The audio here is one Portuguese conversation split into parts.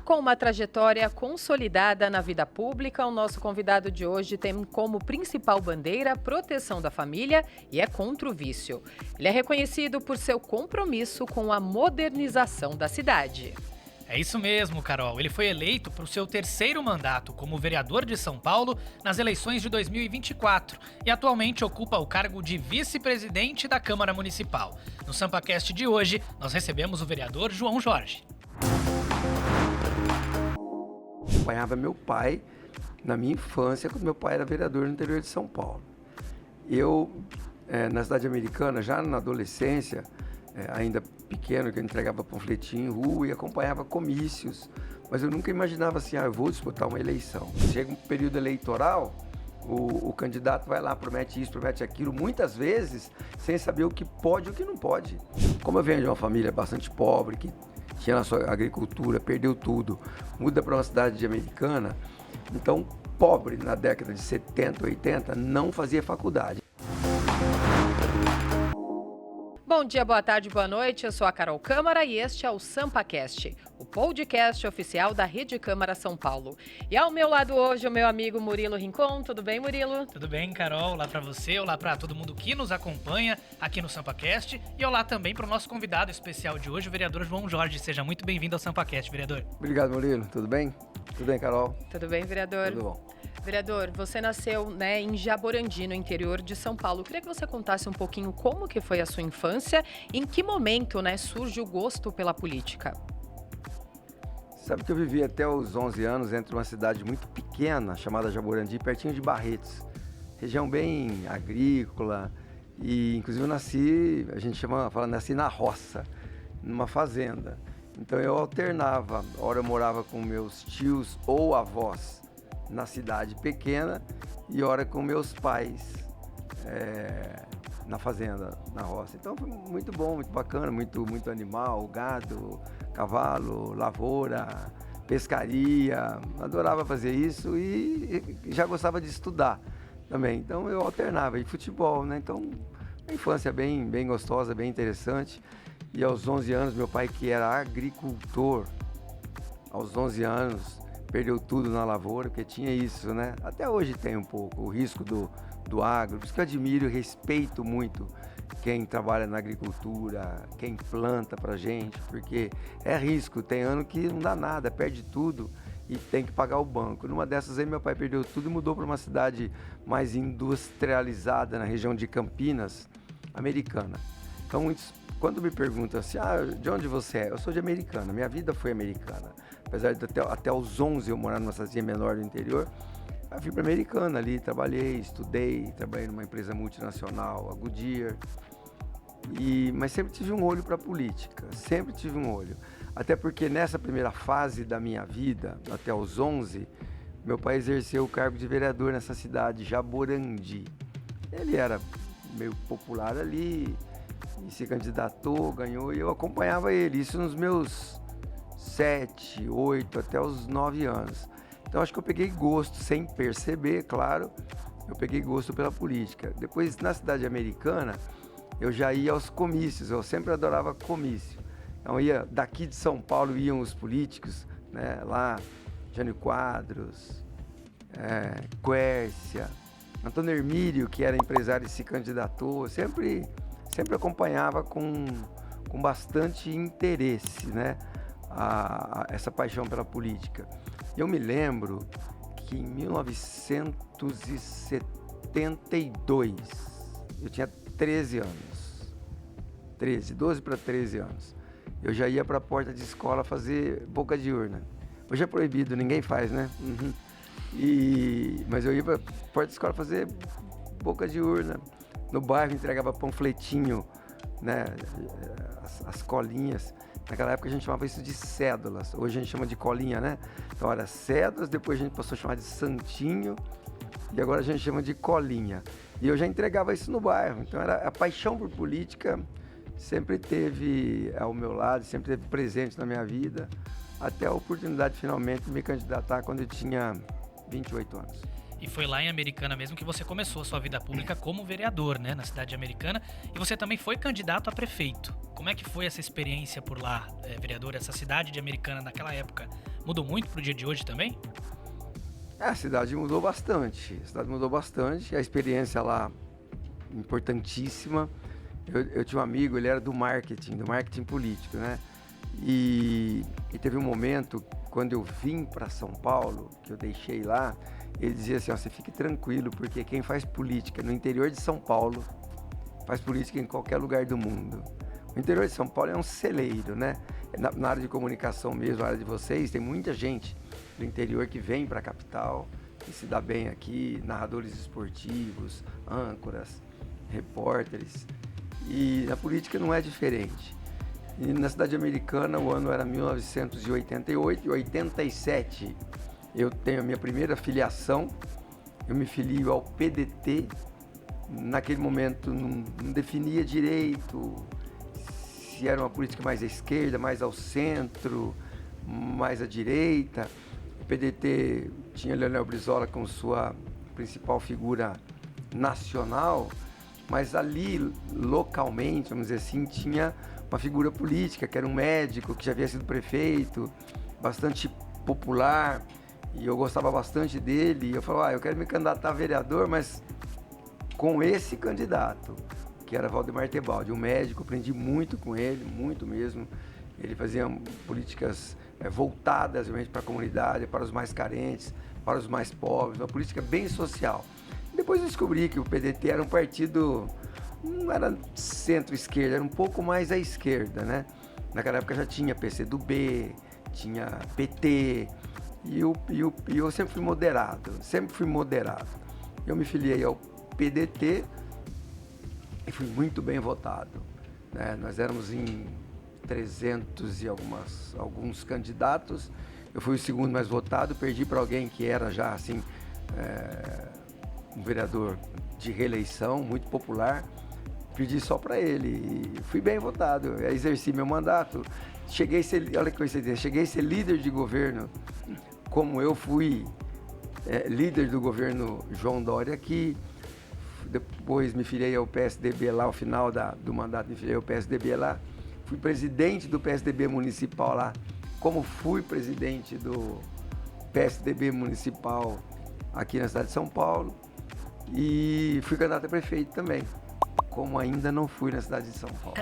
Com uma trajetória consolidada na vida pública, o nosso convidado de hoje tem como principal bandeira a proteção da família e é contra o vício. Ele é reconhecido por seu compromisso com a modernização da cidade. É isso mesmo, Carol. Ele foi eleito para o seu terceiro mandato como vereador de São Paulo nas eleições de 2024 e atualmente ocupa o cargo de vice-presidente da Câmara Municipal. No SampaCast de hoje, nós recebemos o vereador João Jorge. Acompanhava meu pai na minha infância, quando meu pai era vereador no interior de São Paulo. Eu, na cidade americana, já na adolescência, ainda pequeno, que eu entregava panfletinho em rua e acompanhava comícios, mas eu nunca imaginava assim, eu vou disputar uma eleição. Chega um período eleitoral, o candidato vai lá, promete isso, promete aquilo, muitas vezes sem saber o que pode e o que não pode. Como eu venho de uma família bastante pobre, que tinha na sua agricultura, perdeu tudo, muda para uma cidade de Americana, então pobre na década de 70, 80, não fazia faculdade. Bom dia, boa tarde, boa noite. Eu sou a Carol Câmara e este é o SampaCast, o podcast oficial da Rede Câmara São Paulo. E ao meu lado hoje o meu amigo Murilo Rincon. Tudo bem, Murilo? Tudo bem, Carol. Olá para você, olá para todo mundo que nos acompanha aqui no SampaCast e olá também para o nosso convidado especial de hoje, o vereador João Jorge. Seja muito bem-vindo ao SampaCast, vereador. Obrigado, Murilo. Tudo bem? Tudo bem, Carol? Tudo bem, vereador? Tudo bom. Vereador, você nasceu, em Jaborandi, no interior de São Paulo. Eu queria que você contasse um pouquinho como que foi a sua infância e em que momento, surge o gosto pela política. Sabe que eu vivi até os 11 anos entre uma cidade muito pequena, chamada Jaborandi, pertinho de Barretos. Região bem agrícola e, inclusive, eu nasci, nasci na roça, numa fazenda. Então eu alternava, hora eu morava com meus tios ou avós na cidade pequena e hora com meus pais na fazenda, na roça. Então foi muito bom, muito bacana, muito animal, gado, cavalo, lavoura, pescaria. Adorava fazer isso e já gostava de estudar também. Então eu alternava. E futebol, Então, uma infância bem gostosa, bem interessante. E aos 11 anos, meu pai, que era agricultor, aos 11 anos, perdeu tudo na lavoura, porque tinha isso, Até hoje tem um pouco o risco do agro, por isso que eu admiro e respeito muito quem trabalha na agricultura, quem planta pra gente, porque é risco, tem ano que não dá nada, perde tudo e tem que pagar o banco. Numa dessas aí, meu pai perdeu tudo e mudou para uma cidade mais industrializada, na região de Campinas, Americana. Então, muitos, quando me perguntam assim, de onde você é? Eu sou de Americana, minha vida foi americana. Apesar de até os 11 eu morar numa cidadezinha menor do interior, eu fui para Americana ali, trabalhei, estudei, trabalhei numa empresa multinacional, a Goodyear. Mas sempre tive um olho para a política, sempre tive um olho. Até porque nessa primeira fase da minha vida, até os 11, meu pai exerceu o cargo de vereador nessa cidade, Jaborandi. Ele era meio popular ali, e se candidatou, ganhou, e eu acompanhava ele, isso nos meus 7, 8, até os 9 anos. Então acho que eu peguei gosto, sem perceber, claro, eu peguei gosto pela política. Depois, na cidade americana, eu já ia aos comícios, eu sempre adorava comício. Então daqui de São Paulo iam os políticos, lá, Jânio Quadros, Quércia, Antônio Hermílio, que era empresário e se candidatou, sempre acompanhava com bastante interesse, essa paixão pela política. Eu me lembro que em 1972, eu tinha 13 anos, 12 para 13 anos, eu já ia para a porta de escola fazer boca de urna. Hoje é proibido, ninguém faz, Uhum. Mas eu ia para a porta de escola fazer boca de urna. No bairro entregava panfletinho, as colinhas. Naquela época a gente chamava isso de cédulas, hoje a gente chama de colinha, Então era cédulas, depois a gente passou a chamar de santinho e agora a gente chama de colinha. E eu já entregava isso no bairro, então a paixão por política sempre teve ao meu lado, sempre teve presente na minha vida, até a oportunidade finalmente de me candidatar quando eu tinha 28 anos. E foi lá em Americana mesmo que você começou a sua vida pública como vereador, né, na cidade de Americana. E você também foi candidato a prefeito. Como é que foi essa experiência por lá, vereador? Essa cidade de Americana naquela época mudou muito pro dia de hoje também? A cidade mudou bastante. A experiência lá, importantíssima. Eu tinha um amigo, ele era do marketing político, né? E teve um momento, quando eu vim para São Paulo, que eu deixei lá, ele dizia assim, ó, você fique tranquilo, porque quem faz política no interior de São Paulo, faz política em qualquer lugar do mundo. O interior de São Paulo é um celeiro, né? Na área de comunicação mesmo, na área de vocês, tem muita gente do interior que vem para a capital, que se dá bem aqui, narradores esportivos, âncoras, repórteres. E na política não é diferente. E na cidade americana, o ano era 1988, e 87 eu tenho a minha primeira filiação, eu me filio ao PDT. Naquele momento não definia direito se era uma política mais à esquerda, mais ao centro, mais à direita. O PDT tinha Leonel Brizola como sua principal figura nacional, mas ali, localmente, vamos dizer assim, tinha uma figura política, que era um médico, que já havia sido prefeito, bastante popular, e eu gostava bastante dele. E eu falava, eu quero me candidatar a vereador, mas com esse candidato, que era Valdemar Tebaldi, um médico. Aprendi muito com ele, muito mesmo. Ele fazia políticas voltadas realmente para a comunidade, para os mais carentes, para os mais pobres, uma política bem social. Depois eu descobri que o PDT era um partido, não era centro-esquerda, era um pouco mais à esquerda, né? Naquela época já tinha PCdoB, tinha PT, e eu sempre fui moderado. Eu me filiei ao PDT e fui muito bem votado, né? Nós éramos em 300 e alguns candidatos, eu fui o segundo mais votado, perdi para alguém que era já assim, um vereador de reeleição, muito popular, perdi só para ele e fui bem votado, eu exerci meu mandato, olha que coincidência, cheguei a ser líder de governo, como eu fui líder do governo João Dória aqui. Depois me filiei ao PSDB lá, ao final do mandato me filiei ao PSDB lá, fui presidente do PSDB municipal lá, como fui presidente do PSDB municipal aqui na cidade de São Paulo, e fui candidato a prefeito também, como ainda não fui na cidade de São Paulo.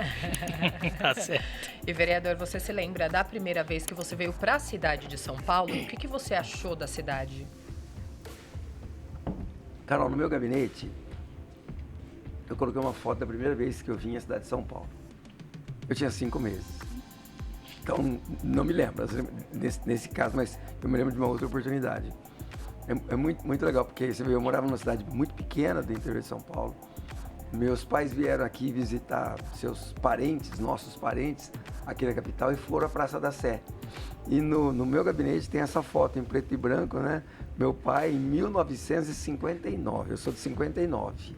Tá certo. E vereador, você se lembra da primeira vez que você veio para a cidade de São Paulo? O que você achou da cidade? Carol, no meu gabinete, eu coloquei uma foto da primeira vez que eu vim à cidade de São Paulo. Eu tinha 5 meses. Então, não me lembro nesse caso, mas eu me lembro de uma outra oportunidade. É muito legal, porque você vê, eu morava numa cidade muito pequena do interior de São Paulo. Meus pais vieram aqui visitar seus parentes, nossos parentes, aqui na capital, e foram à Praça da Sé. E no meu gabinete tem essa foto em preto e branco, né? Meu pai em 1959, eu sou de 59,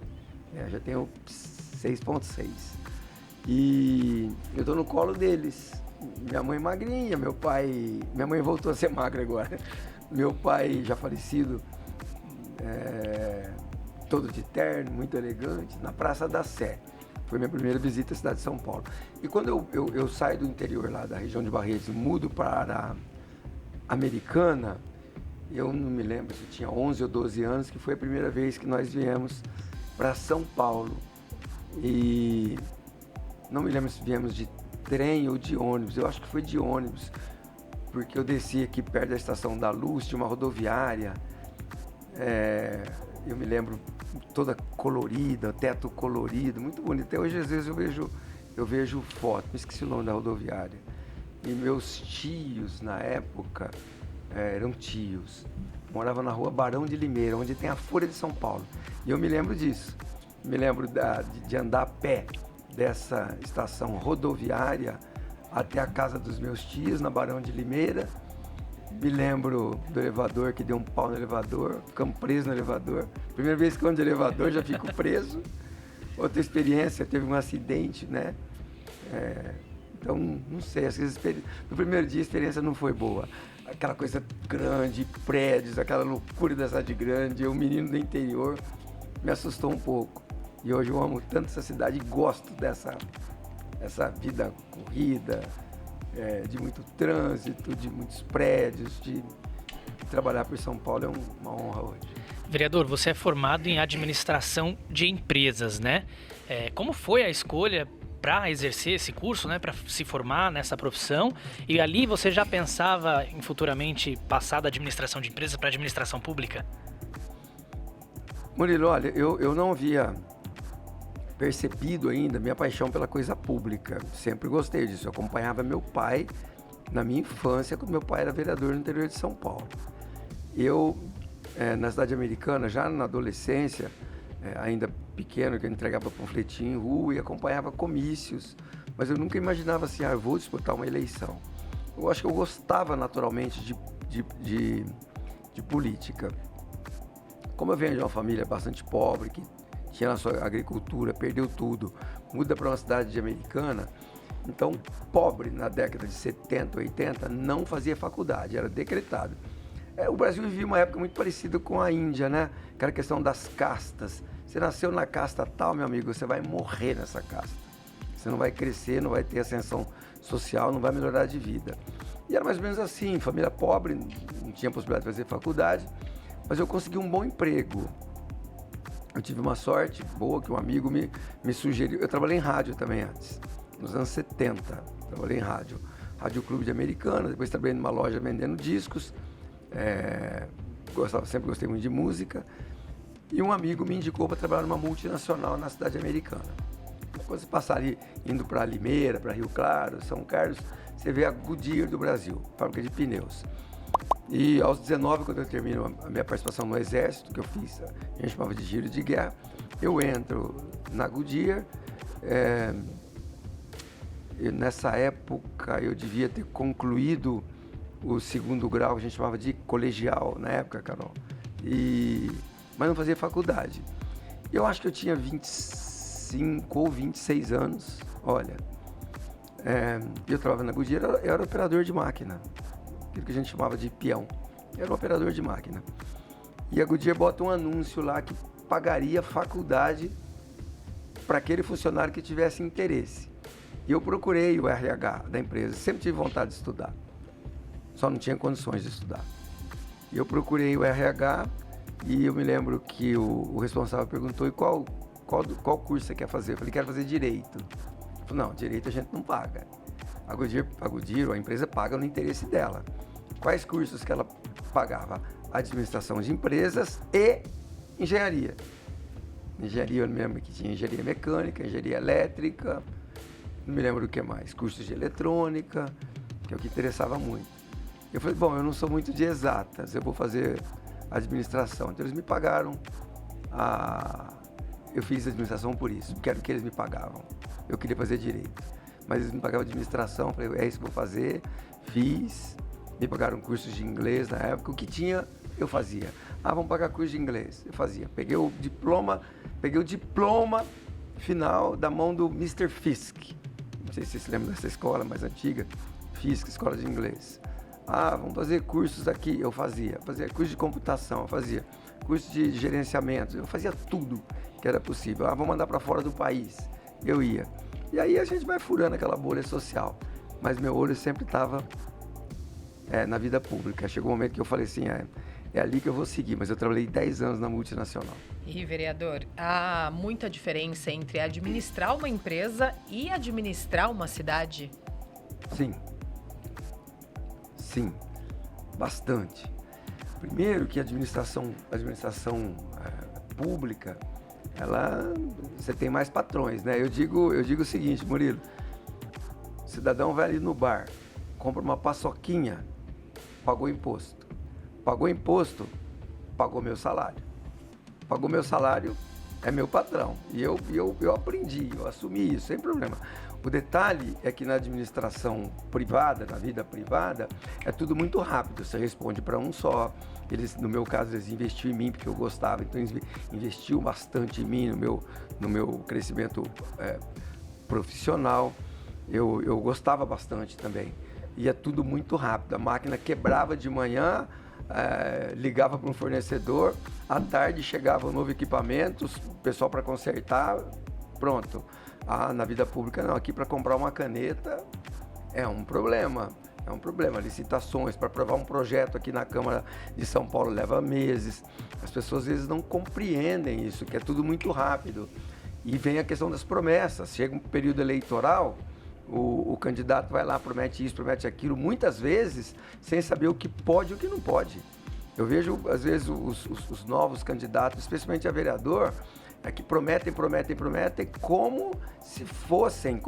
já tenho 6,6. E eu tô no colo deles. Minha mãe magrinha, minha mãe voltou a ser magra agora. Meu pai já falecido, todo de terno, muito elegante, na Praça da Sé. Foi minha primeira visita à cidade de São Paulo. E quando eu saio do interior lá da região de Barretos e mudo para a Americana, eu não me lembro se eu tinha 11 ou 12 anos, que foi a primeira vez que nós viemos para São Paulo. E não me lembro se viemos de trem ou de ônibus, eu acho que foi de ônibus, porque eu desci aqui perto da Estação da Luz, de uma rodoviária, eu me lembro, toda colorida, teto colorido, muito bonito. Até hoje, às vezes, eu vejo foto, me esqueci o nome da rodoviária. E meus tios, na época, eram tios, moravam na rua Barão de Limeira, onde tem a Folha de São Paulo. E eu me lembro disso, me lembro de andar a pé dessa estação rodoviária até a casa dos meus tios, na Barão de Limeira. Me lembro do elevador, que deu um pau no elevador, ficamos presos no elevador. Primeira vez que eu ando de elevador, já fico preso. Outra experiência, teve um acidente, né? Então, não sei, no primeiro dia a experiência não foi boa. aquela coisa grande, prédios, aquela loucura da cidade grande. Eu, menino do interior, me assustou um pouco. E hoje eu amo tanto essa cidade e gosto dessa vida corrida, de muito trânsito, de muitos prédios, de trabalhar por São Paulo é uma honra hoje. Vereador, você é formado em administração de empresas, né? Como foi a escolha para exercer esse curso, né? Para se formar nessa profissão? E ali você já pensava em futuramente passar da administração de empresas para administração pública? Murilo, olha, eu não havia percebido ainda minha paixão pela coisa pública. Sempre gostei disso. Eu acompanhava meu pai na minha infância, quando meu pai era vereador no interior de São Paulo. Eu, na cidade americana, já na adolescência, ainda pequeno, que eu entregava panfletinho em rua e acompanhava comícios, mas eu nunca imaginava assim, eu vou disputar uma eleição. Eu acho que eu gostava naturalmente de política. Como eu venho de uma família bastante pobre, que tinha na sua agricultura, perdeu tudo, muda para uma cidade de Americana, então pobre na década de 70, 80, não fazia faculdade, era decretado. O Brasil vivia uma época muito parecida com a Índia, né? Aquela questão das castas. Você nasceu na casta tal, meu amigo, você vai morrer nessa casta. Você não vai crescer, não vai ter ascensão social, não vai melhorar de vida. E era mais ou menos assim, família pobre, não tinha possibilidade de fazer faculdade, mas eu consegui um bom emprego. Eu tive uma sorte boa que um amigo me sugeriu. Eu trabalhei em rádio também antes, nos anos 70. Trabalhei em rádio. Rádio Clube de Americana, depois trabalhei numa loja vendendo discos. Sempre gostei muito de música. E um amigo me indicou para trabalhar numa multinacional na cidade americana. Quando você passar ali, indo para Limeira, para Rio Claro, São Carlos, você vê a Goodyear do Brasil, fábrica de pneus. E aos 19, quando eu termino a minha participação no Exército, que eu fiz, a gente chamava de giro de guerra, eu entro na Goodyear. Nessa época eu devia ter concluído o segundo grau, que a gente chamava de colegial, na época, Carol. Mas não fazia faculdade. Eu acho que eu tinha 25 ou 26 anos, olha. Eu trabalhava na Goodyear, eu era operador de máquina, aquilo que a gente chamava de peão. Eu era um operador de máquina. E a Goodyear bota um anúncio lá que pagaria faculdade para aquele funcionário que tivesse interesse. E eu procurei o RH da empresa, sempre tive vontade de estudar, só não tinha condições de estudar. E eu procurei o RH e eu me lembro que o responsável perguntou: e qual curso você quer fazer? Eu falei: quero fazer Direito. Ele falou: não, Direito a gente não paga. A Goodyear, a empresa paga no interesse dela. Quais cursos que ela pagava? Administração de empresas e engenharia. Engenharia, eu me lembro que tinha engenharia mecânica, engenharia elétrica, não me lembro o que mais, cursos de eletrônica, que é o que interessava muito. Eu falei: bom, eu não sou muito de exatas, eu vou fazer administração. Então eles me pagaram, eu fiz administração por isso, porque era o que eles me pagavam. Eu queria fazer direito, mas eles me pagavam administração, falei: é isso que eu vou fazer, fiz. Me pagaram cursos de inglês na época, o que tinha eu fazia. Vamos pagar curso de inglês, eu fazia. Peguei o diploma final da mão do Mr. Fisk. Não sei se vocês se lembram dessa escola mais antiga, Fisk, escola de inglês. Vamos fazer cursos aqui, eu fazia. Fazia curso de computação, eu fazia. Curso de gerenciamento, eu fazia tudo que era possível. Vamos mandar para fora do país, eu ia. E aí a gente vai furando aquela bolha social. Mas meu olho sempre estava na vida pública. Chegou um momento que eu falei assim, é ali que eu vou seguir. Mas eu trabalhei 10 anos na multinacional. E, vereador, há muita diferença entre administrar uma empresa e administrar uma cidade? Sim, bastante. Primeiro que a administração pública, você tem mais patrões, né? Eu digo o seguinte, Murilo: o cidadão vai ali no bar, compra uma paçoquinha, pagou imposto. Pagou imposto, pagou meu salário. Pagou meu salário, é meu patrão. E eu aprendi, eu assumi isso, sem problema. O detalhe é que na administração privada, na vida privada, é tudo muito rápido. Você responde para um só. No meu caso, eles investiram em mim porque eu gostava. Então, eles investiu bastante em mim, no meu crescimento profissional. Eu gostava bastante também. ia tudo muito rápido. A máquina quebrava de manhã, ligava para um fornecedor, à tarde chegava um novo equipamento, o pessoal para consertar, pronto. Na vida pública não, aqui para comprar uma caneta é um problema. É um problema. Licitações para aprovar um projeto aqui na Câmara de São Paulo leva meses. As pessoas às vezes não compreendem isso, que é tudo muito rápido. E vem a questão das promessas. Chega um período eleitoral, o candidato vai lá, promete isso, promete aquilo, muitas vezes sem saber o que pode e o que não pode. Eu vejo, às vezes, os novos candidatos, especialmente a vereador, que prometem como se fossem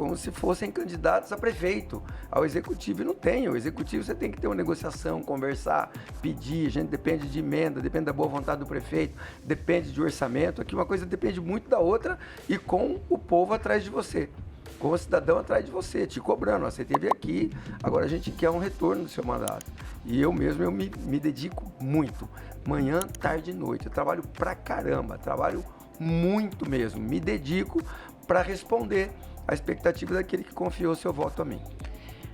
candidatos a prefeito, ao executivo. E não tem. O executivo você tem que ter uma negociação, conversar, pedir. A gente depende de emenda, depende da boa vontade do prefeito, depende de orçamento. Aqui uma coisa depende muito da outra e com o povo atrás de você, com o cidadão atrás de você, te cobrando. Você esteve aqui, agora a gente quer um retorno do seu mandato. E eu mesmo, eu me dedico muito. Manhã, tarde e noite. Eu trabalho pra caramba, trabalho muito mesmo. Me dedico para responder à expectativa daquele que confiou seu voto a mim.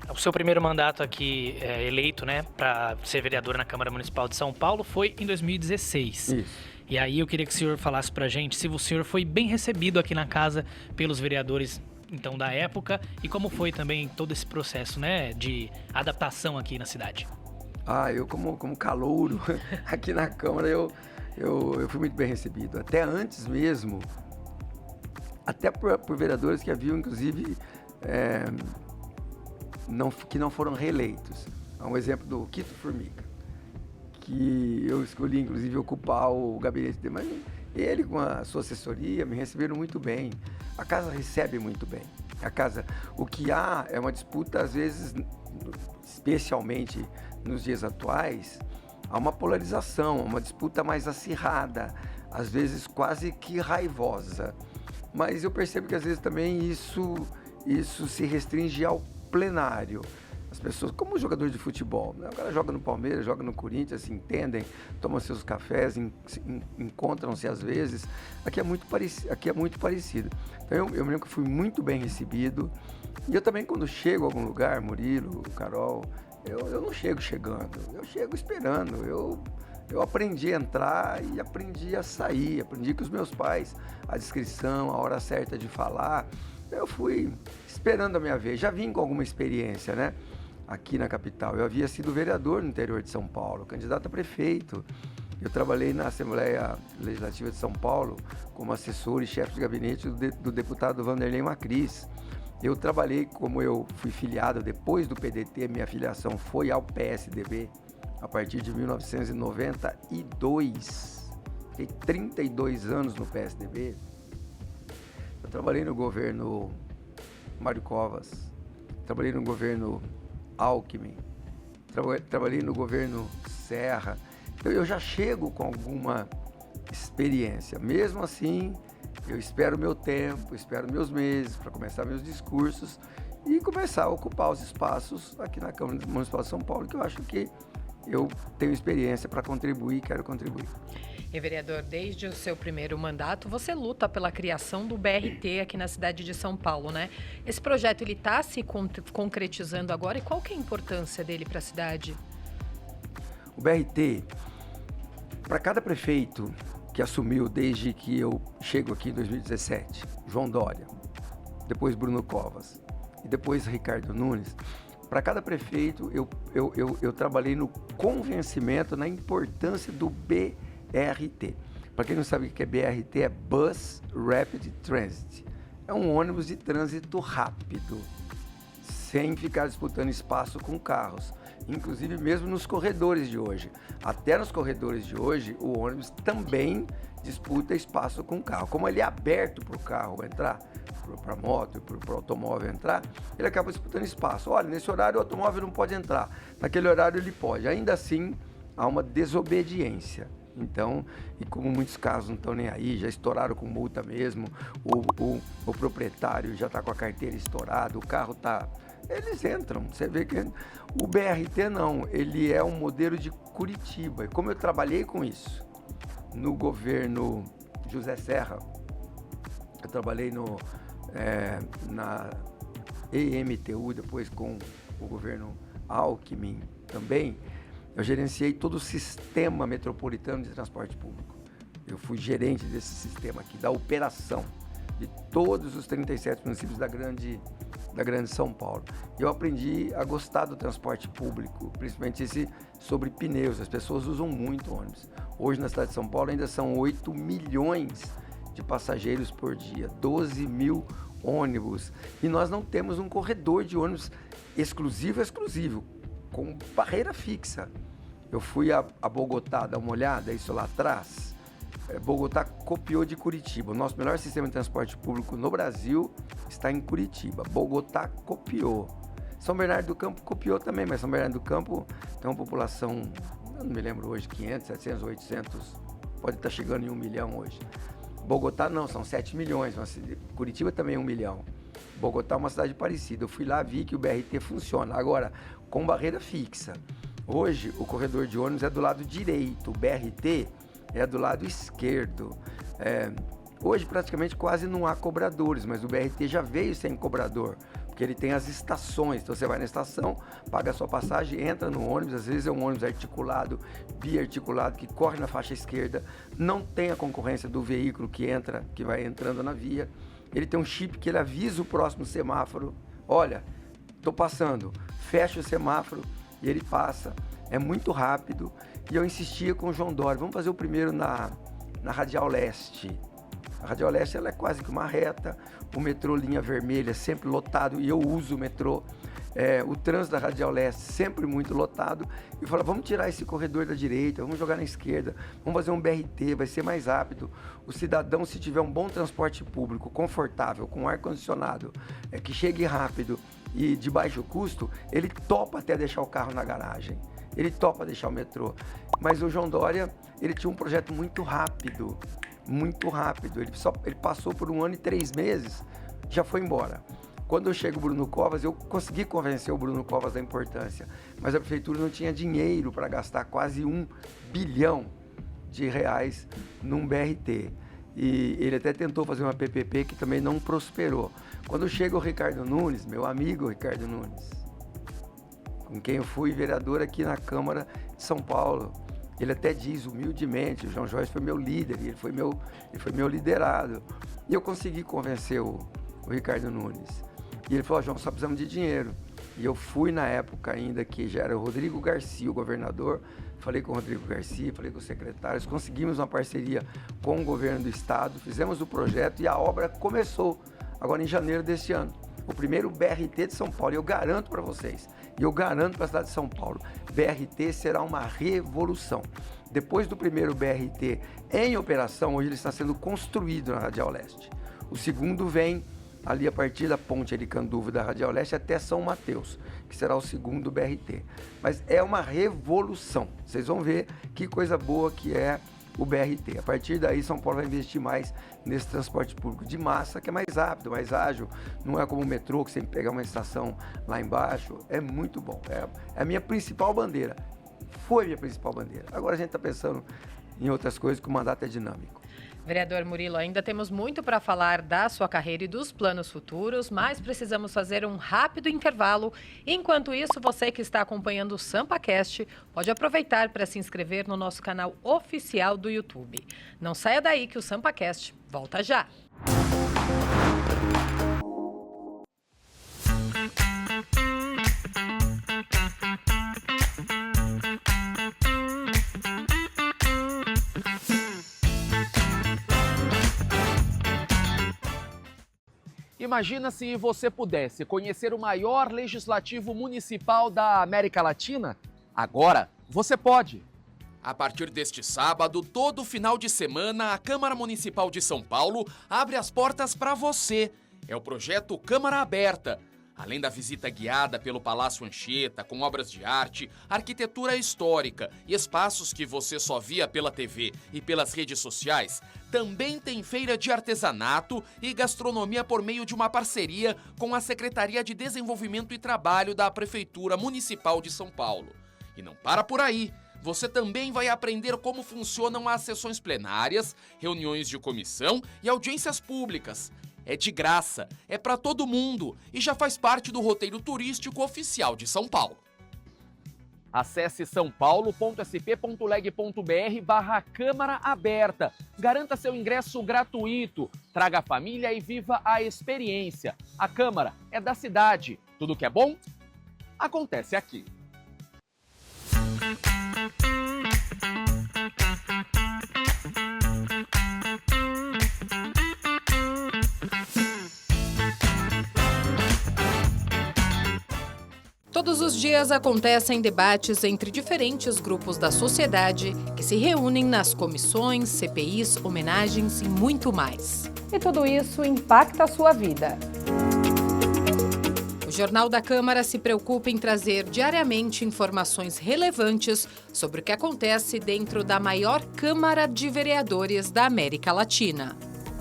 O seu primeiro mandato aqui eleito, né, para ser vereador na Câmara Municipal de São Paulo foi em 2016. Isso. E aí eu queria que o senhor falasse pra gente se o senhor foi bem recebido aqui na casa pelos vereadores então da época e como foi também todo esse processo, né, de adaptação aqui na cidade. Eu como calouro aqui na Câmara, eu fui muito bem recebido. Até antes mesmo, até por vereadores que haviam, inclusive, que não foram reeleitos. Um exemplo do Quito Formiga, que eu escolhi, inclusive, ocupar o gabinete dele, mas ele, com a sua assessoria, me receberam muito bem. A casa recebe muito bem. O que há é uma disputa, às vezes, especialmente nos dias atuais, há uma polarização, uma disputa mais acirrada, às vezes quase que raivosa. Mas eu percebo que às vezes também isso se restringe ao plenário. As pessoas, como os jogadores de futebol, né? O cara joga no Palmeiras, joga no Corinthians, se entendem, tomam seus cafés, encontram-se às vezes. Aqui é muito parecido. Então eu me lembro que fui muito bem recebido. E eu também, quando chego a algum lugar, Murilo, Carol, eu não chego chegando, eu chego esperando. Eu aprendi a entrar e aprendi a sair, aprendi com os meus pais a descrição, a hora certa de falar. Eu fui esperando a minha vez, já vim com alguma experiência, né? Aqui na capital. Eu havia sido vereador no interior de São Paulo, candidato a prefeito. Eu trabalhei na Assembleia Legislativa de São Paulo como assessor e chefe de gabinete do deputado Vanderlei Macris. Eu trabalhei, como eu fui filiado depois do PDT, minha filiação foi ao PSDB a partir de 1992. Fiquei 32 anos no PSDB. Eu trabalhei no governo Mário Covas, trabalhei no governo Alckmin, trabalhei no governo Serra. Então eu já chego com alguma experiência. Mesmo assim, eu espero meu tempo, espero meus meses para começar meus discursos e começar a ocupar os espaços aqui na Câmara Municipal de São Paulo, que eu acho que eu tenho experiência para contribuir e quero contribuir. E, vereador, desde o seu primeiro mandato, você luta pela criação do BRT aqui na cidade de São Paulo, né? Esse projeto, ele está se concretizando agora e qual que é a importância dele para a cidade? O BRT, para cada prefeito que assumiu desde que eu chego aqui em 2017, João Dória, depois Bruno Covas e depois Ricardo Nunes, para cada prefeito eu trabalhei no convencimento, na importância do BRT. Para quem não sabe o que é BRT, é Bus Rapid Transit. É um ônibus de trânsito rápido, sem ficar disputando espaço com carros. Inclusive mesmo nos corredores de hoje. Até nos corredores de hoje, o ônibus também disputa espaço com o carro. Como ele é aberto para o carro entrar, para a moto, para o automóvel entrar, ele acaba disputando espaço. Olha, nesse horário o automóvel não pode entrar, naquele horário ele pode. Ainda assim, há uma desobediência. Então, e como muitos casos não estão nem aí, já estouraram com multa mesmo, o proprietário já está com a carteira estourada, o carro está... Eles entram, você vê que o BRT não, ele é um modelo de Curitiba. E como eu trabalhei com isso no governo José Serra, eu trabalhei na EMTU, depois com o governo Alckmin também, eu gerenciei todo o sistema metropolitano de transporte público. Eu fui gerente desse sistema aqui, da operação de todos os 37 municípios da grande São Paulo. Eu aprendi a gostar do transporte público, principalmente esse sobre pneus. As pessoas usam muito ônibus. Hoje na cidade de São Paulo ainda são 8 milhões de passageiros por dia, 12 mil ônibus. E nós não temos um corredor de ônibus exclusivo, com barreira fixa. Eu fui a Bogotá dar uma olhada, isso lá atrás. Bogotá copiou de Curitiba. O nosso melhor sistema de transporte público no Brasil está em Curitiba. Bogotá copiou. São Bernardo do Campo copiou também, mas São Bernardo do Campo tem uma população, eu não me lembro hoje, 500, 700, 800, pode estar chegando em 1 milhão hoje. Bogotá não, são 7 milhões, mas Curitiba também é 1 milhão. Bogotá é uma cidade parecida. Eu fui lá, vi que o BRT funciona. Agora, com barreira fixa. Hoje, o corredor de ônibus é do lado direito, o BRT é do lado esquerdo. Hoje, praticamente, quase não há cobradores, mas o BRT já veio sem cobrador, porque ele tem as estações. Então, você vai na estação, paga a sua passagem, entra no ônibus, às vezes é um ônibus articulado, biarticulado, que corre na faixa esquerda, não tem a concorrência do veículo que vai entrando na via. Ele tem um chip que ele avisa o próximo semáforo, olha, estou passando, fecha o semáforo e ele passa. É muito rápido. E eu insistia com o João Dória, vamos fazer o primeiro na Radial Leste. A Radial Leste ela é quase que uma reta, o metrô linha vermelha sempre lotado, e eu uso o metrô. O trânsito da Radial Leste sempre muito lotado. E eu falava, vamos tirar esse corredor da direita, vamos jogar na esquerda, vamos fazer um BRT, vai ser mais rápido. O cidadão, se tiver um bom transporte público, confortável, com ar-condicionado, que chegue rápido e de baixo custo, ele topa até deixar o carro na garagem. Ele topa deixar o metrô. Mas o João Dória, ele tinha um projeto muito rápido. Ele passou por 1 ano e 3 meses, já foi embora. Quando eu chego o Bruno Covas, eu consegui convencer o Bruno Covas da importância, mas a prefeitura não tinha dinheiro para gastar quase R$1 bilhão num BRT. E ele até tentou fazer uma PPP que também não prosperou. Quando chega o Ricardo Nunes, meu amigo Ricardo Nunes, com quem eu fui vereador aqui na Câmara de São Paulo, ele até diz humildemente, o João Jorge foi meu líder, ele foi meu liderado. E eu consegui convencer o Ricardo Nunes. E ele falou, João, só precisamos de dinheiro. E eu fui na época ainda que já era o Rodrigo Garcia, o governador, falei com o Rodrigo Garcia, falei com os secretários, conseguimos uma parceria com o governo do estado, fizemos o projeto e a obra começou agora em janeiro deste ano. O primeiro BRT de São Paulo, e eu garanto para vocês, e eu garanto para a cidade de São Paulo, BRT será uma revolução. Depois do primeiro BRT em operação, hoje ele está sendo construído na Radial Leste. O segundo vem ali a partir da ponte Aricanduva da Radial Leste até São Mateus, que será o segundo BRT. Mas é uma revolução. Vocês vão ver que coisa boa que é o BRT. A partir daí, São Paulo vai investir mais nesse transporte público de massa, que é mais rápido, mais ágil. Não é como o metrô, que você tem que pegar uma estação lá embaixo. É muito bom. É a minha principal bandeira. Foi minha principal bandeira. Agora a gente está pensando em outras coisas, que o mandato é dinâmico. Vereador Murilo, ainda temos muito para falar da sua carreira e dos planos futuros, mas precisamos fazer um rápido intervalo. Enquanto isso, você que está acompanhando o SampaCast pode aproveitar para se inscrever no nosso canal oficial do YouTube. Não saia daí que o SampaCast volta já! Imagina se você pudesse conhecer o maior legislativo municipal da América Latina? Agora você pode! A partir deste sábado, todo final de semana, a Câmara Municipal de São Paulo abre as portas para você. É o projeto Câmara Aberta. Além da visita guiada pelo Palácio Anchieta, com obras de arte, arquitetura histórica e espaços que você só via pela TV e pelas redes sociais, também tem feira de artesanato e gastronomia por meio de uma parceria com a Secretaria de Desenvolvimento e Trabalho da Prefeitura Municipal de São Paulo. E não para por aí. Você também vai aprender como funcionam as sessões plenárias, reuniões de comissão e audiências públicas. É de graça, é para todo mundo e já faz parte do roteiro turístico oficial de São Paulo. Acesse sãopaulo.sp.leg.br/Câmara Aberta. Garanta seu ingresso gratuito. Traga a família e viva a experiência. A Câmara é da cidade. Tudo que é bom acontece aqui. Todos os dias acontecem debates entre diferentes grupos da sociedade que se reúnem nas comissões, CPIs, homenagens e muito mais. E tudo isso impacta a sua vida. O Jornal da Câmara se preocupa em trazer diariamente informações relevantes sobre o que acontece dentro da maior Câmara de Vereadores da América Latina.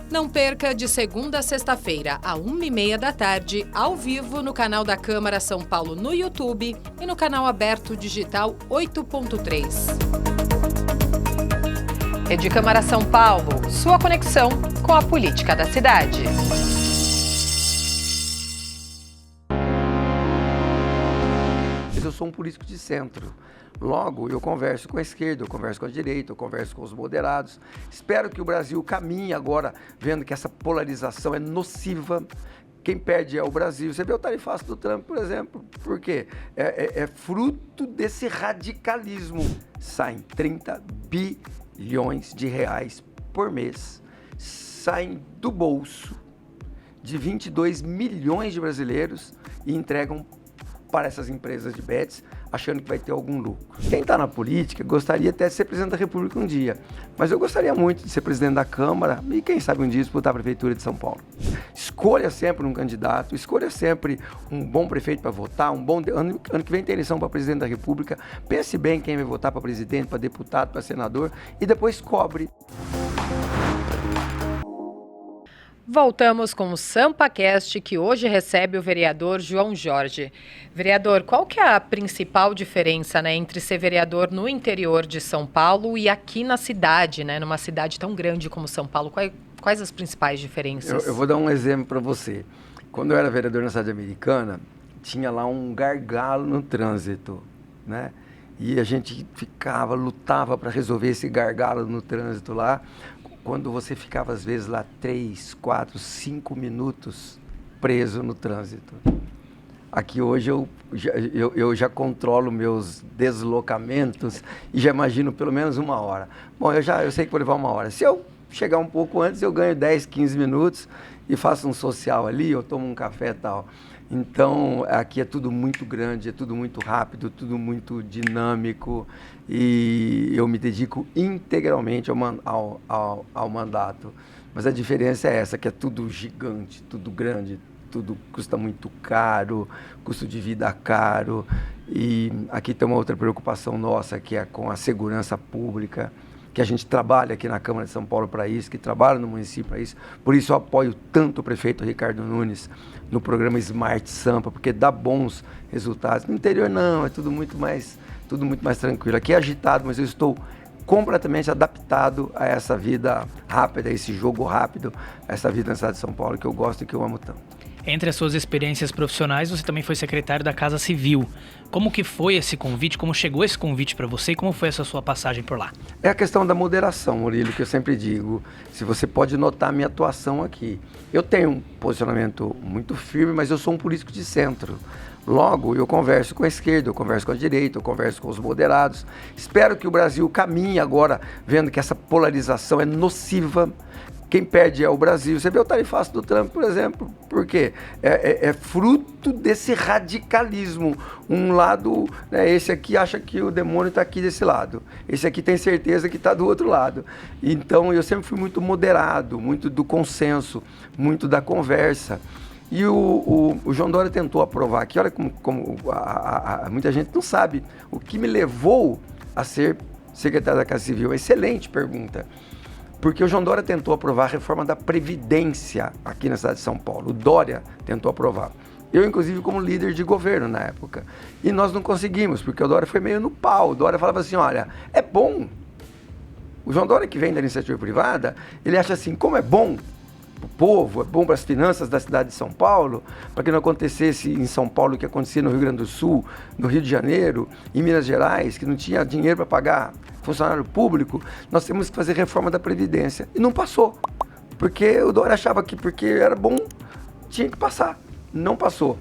Não perca de segunda a sexta-feira, à 1h30 da tarde, ao vivo no canal da Câmara São Paulo no YouTube e no canal aberto digital 8.3. Rede Câmara São Paulo, sua conexão com a política da cidade. Eu sou um político de centro. Logo, eu converso com a esquerda, eu converso com a direita, eu converso com os moderados. Espero que o Brasil caminhe agora, vendo que essa polarização é nociva. Quem perde é o Brasil. Você vê o tarifaço do Trump, por exemplo. Por quê? É fruto desse radicalismo. Saem 30 bilhões de reais por mês. Saem do bolso de 22 milhões de brasileiros e entregam para essas empresas de bets, achando que vai ter algum lucro. Quem está na política gostaria até de ser presidente da República um dia, mas eu gostaria muito de ser presidente da Câmara e quem sabe um dia disputar a Prefeitura de São Paulo. Escolha sempre um candidato, escolha sempre um bom prefeito para votar, ano que vem tem eleição para presidente da República, pense bem quem vai votar para presidente, para deputado, para senador e depois cobre. Voltamos com o SampaCast, que hoje recebe o vereador João Jorge. Vereador, qual que é a principal diferença, entre ser vereador no interior de São Paulo e aqui na cidade, numa cidade tão grande como São Paulo? Quais as principais diferenças? Eu vou dar um exemplo para você. Quando eu era vereador na cidade americana, tinha lá um gargalo no trânsito, E a gente lutava para resolver esse gargalo no trânsito lá. Quando você ficava, às vezes, lá 3, 4, 5 minutos preso no trânsito. Aqui hoje eu já controlo meus deslocamentos e já imagino pelo menos 1 hora. Bom, eu sei que vou levar 1 hora. Se eu chegar um pouco antes, eu ganho 10, 15 minutos e faço um social ali, eu tomo um café e tal. Então, aqui é tudo muito grande, é tudo muito rápido, tudo muito dinâmico e eu me dedico integralmente ao mandato. Mas a diferença é essa, que é tudo gigante, tudo grande, tudo custa muito caro, custo de vida caro. E aqui tem uma outra preocupação nossa, que é com a segurança pública, que a gente trabalha aqui na Câmara de São Paulo para isso, que trabalha no município para isso. Por isso eu apoio tanto o prefeito Ricardo Nunes no programa Smart Sampa, porque dá bons resultados. No interior não, é tudo muito mais tranquilo. Aqui é agitado, mas eu estou completamente adaptado a essa vida rápida, a esse jogo rápido, a essa vida na cidade de São Paulo, que eu gosto e que eu amo tanto. Entre as suas experiências profissionais, você também foi secretário da Casa Civil. Como que foi esse convite? Como chegou esse convite para você e como foi essa sua passagem por lá? É a questão da moderação, Murilo, que eu sempre digo. Se você pode notar a minha atuação aqui. Eu tenho um posicionamento muito firme, mas eu sou um político de centro. Logo, eu converso com a esquerda, eu converso com a direita, eu converso com os moderados. Espero que o Brasil caminhe agora, vendo que essa polarização é nociva. Quem perde é o Brasil. Você vê o tarifaço do Trump, por exemplo. Por quê? É fruto desse radicalismo. Um lado, esse aqui acha que o demônio está aqui desse lado. Esse aqui tem certeza que está do outro lado. Então, eu sempre fui muito moderado, muito do consenso, muito da conversa. E o João Dória tentou aprovar aqui. Olha como muita gente não sabe o que me levou a ser secretário da Casa Civil. Excelente pergunta. Porque o João Dória tentou aprovar a reforma da Previdência aqui na cidade de São Paulo. O Dória tentou aprovar. Eu, inclusive, como líder de governo na época. E nós não conseguimos, porque o Dória foi meio no pau. O Dória falava assim, olha, é bom. O João Dória, que vem da iniciativa privada, ele acha assim, como é bom para o povo, é bom para as finanças da cidade de São Paulo, para que não acontecesse em São Paulo o que acontecia no Rio Grande do Sul, no Rio de Janeiro, em Minas Gerais, que não tinha dinheiro para pagar funcionário público, nós temos que fazer reforma da Previdência. E não passou, porque o Dória achava que porque era bom, tinha que passar. Não passou.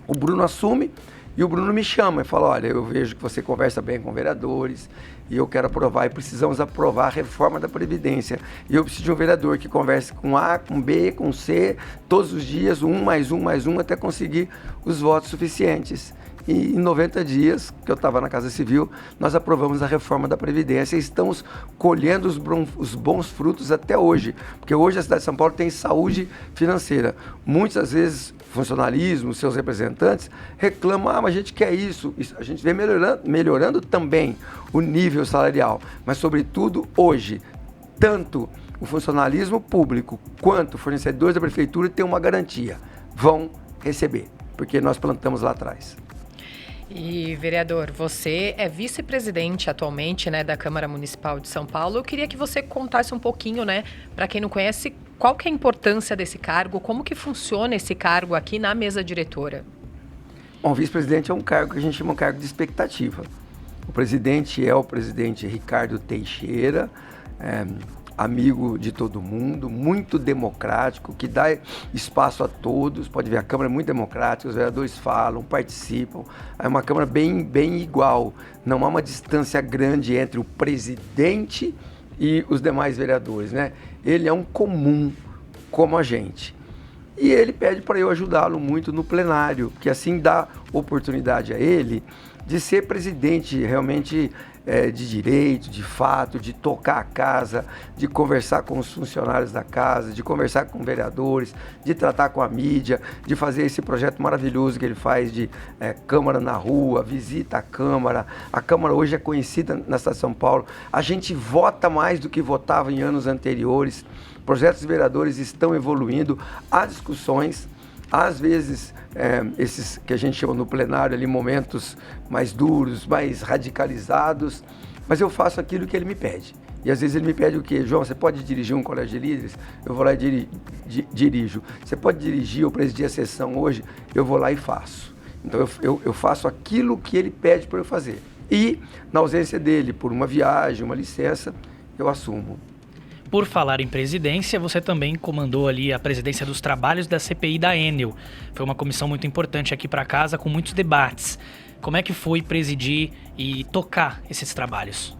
O Bruno assume e o Bruno me chama e fala, olha, eu vejo que você conversa bem com vereadores e eu quero aprovar, e precisamos aprovar a reforma da Previdência. E eu preciso de um vereador que converse com A, com B, com C, todos os dias, 1 mais 1 mais 1, até conseguir os votos suficientes. E em 90 dias, que eu estava na Casa Civil, nós aprovamos a reforma da Previdência e estamos colhendo os bons frutos até hoje. Porque hoje a cidade de São Paulo tem saúde financeira. Muitas vezes, funcionalismo, seus representantes, reclamam, mas a gente quer isso. A gente vem melhorando também o nível salarial. Mas, sobretudo, hoje, tanto o funcionalismo público quanto fornecedores da prefeitura têm uma garantia. Vão receber, porque nós plantamos lá atrás. E, vereador, você é vice-presidente atualmente, né, da Câmara Municipal de São Paulo. Eu queria que você contasse um pouquinho, né, para quem não conhece, qual que é a importância desse cargo, como que funciona esse cargo aqui na mesa diretora? Bom, vice-presidente é um cargo que a gente chama de cargo de expectativa. O presidente é o presidente Ricardo Teixeira, amigo de todo mundo, muito democrático, que dá espaço a todos. Pode ver, a Câmara é muito democrática, os vereadores falam, participam. É uma Câmara bem igual. Não há uma distância grande entre o presidente e os demais vereadores, né? Ele é um comum, como a gente. E ele pede para eu ajudá-lo muito no plenário, que assim dá oportunidade a ele de ser presidente realmente de direito, de fato, de tocar a casa, de conversar com os funcionários da casa, de conversar com vereadores, de tratar com a mídia, de fazer esse projeto maravilhoso que ele faz de Câmara na Rua, visita à Câmara. A Câmara hoje é conhecida na cidade de São Paulo. A gente vota mais do que votava em anos anteriores. Projetos de vereadores estão evoluindo. Há discussões. Às vezes, esses que a gente chama no plenário ali, momentos mais duros, mais radicalizados, mas eu faço aquilo que ele me pede. E às vezes ele me pede o quê? João, você pode dirigir um colégio de líderes? Eu vou lá e dirijo. Você pode dirigir ou presidir a sessão hoje? Eu vou lá e faço. Então eu faço aquilo que ele pede para eu fazer. E, na ausência dele, por uma viagem, uma licença, eu assumo. Por falar em presidência, você também comandou ali a presidência dos trabalhos da CPI da Enel. Foi uma comissão muito importante aqui para casa, com muitos debates. Como é que foi presidir e tocar esses trabalhos?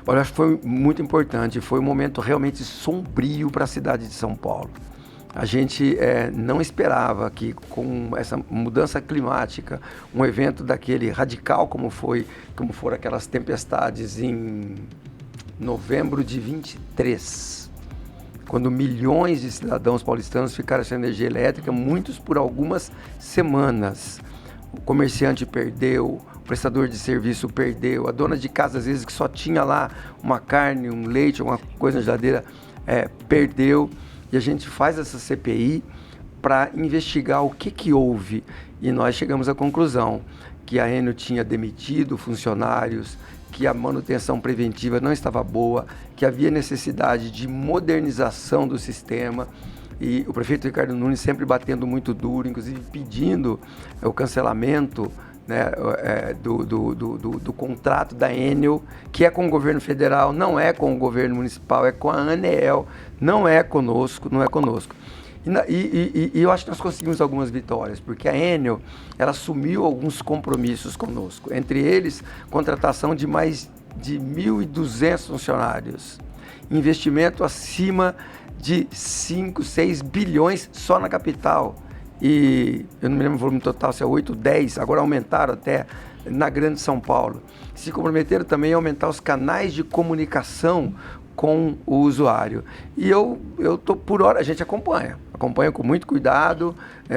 Olha, acho que foi muito importante. Foi um momento realmente sombrio para a cidade de São Paulo. A gente não esperava que com essa mudança climática, um evento daquele radical como foram aquelas tempestades em novembro de 23, quando milhões de cidadãos paulistanos ficaram sem energia elétrica, muitos por algumas semanas. O comerciante perdeu, o prestador de serviço perdeu, a dona de casa, às vezes, que só tinha lá uma carne, um leite, alguma coisa na geladeira, perdeu. E a gente faz essa CPI para investigar o que houve. E nós chegamos à conclusão que a Enel tinha demitido funcionários, que a manutenção preventiva não estava boa, que havia necessidade de modernização do sistema. E o prefeito Ricardo Nunes sempre batendo muito duro, inclusive pedindo o cancelamento, né, do contrato da Enel, que é com o governo federal, não é com o governo municipal, é com a ANEEL, não é conosco. E eu acho que nós conseguimos algumas vitórias, porque a Enel, ela assumiu alguns compromissos conosco, entre eles, contratação de mais de 1.200 funcionários, investimento acima de 5, 6 bilhões só na capital, e eu não me lembro o volume total, se é 8, 10, agora aumentaram até na Grande São Paulo. Se comprometeram também a aumentar os canais de comunicação com o usuário. E eu tô por hora, a gente acompanha com muito cuidado